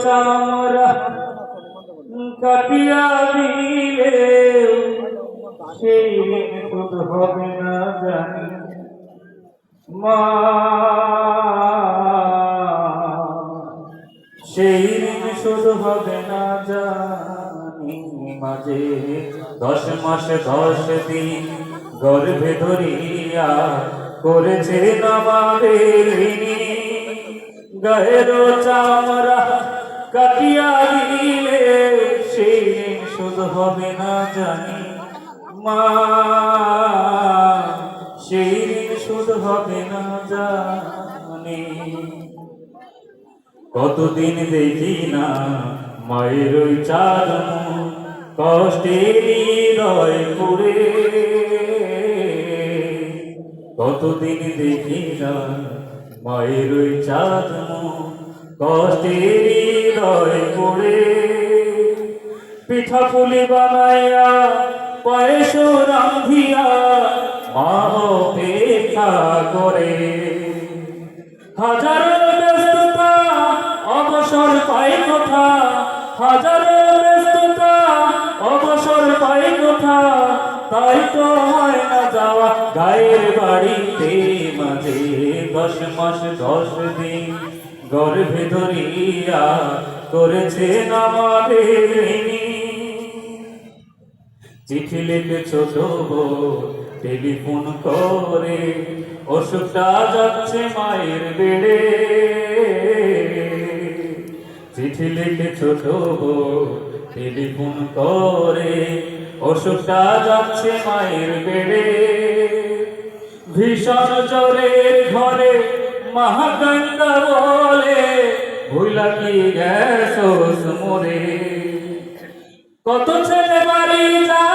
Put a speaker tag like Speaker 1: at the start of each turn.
Speaker 1: চামড়া কাটিয়া দিলে সেই ঋণ শোধ হবে না জানি মা, সেই ঋণ শোধ হবে না জানি। মাঝে 10 মাস 10 দিন গর্ভে ধরিয়া করেছে আমাদের ঋণী, গায়ের চামড়া কাটিয়া দিলে সেই ঋণ শোধ হবে না জানি মা, সেই ঋণ শোধ হবে না জানি। কতদিন দেখি না মায়ের ওই চাঁদ মুখ, কষ্টের হৃদয় পুরে, কতদিন দেখি না মায়ের ওই চাঁদ মুখ, কষ্টের হৃদয় পুরে। পিঠা পুলি বানাইয়া পায়েস রাঁধিয়া মা অপেক্ষা করে, হাজারো ব্যস্ততা অবসর পাই কোথা, হাজারো ব্যস্ততা অবসর পাই কোথা, তাই তো হয় না যাওয়া গায়ের বাড়িতে। মাঝে 10 মাস 10 দিন গর্ভে ধরিয়া করেছেন আমাদের ঋণী। চিঠি লিখে ছোট টেলিফোন করে অসুখটা যাচ্ছে মায়ের বেড়ে, চিঠি লিখে ছোট টেলিফোন করে অসুখটা যাচ্ছে মায়ের বেড়ে। ভীষণ জ্বরের ঘরে মহাগঙ্গা বলে ভুলা কি গ্যাস মরে, কত ছেলে বাড়ি যায়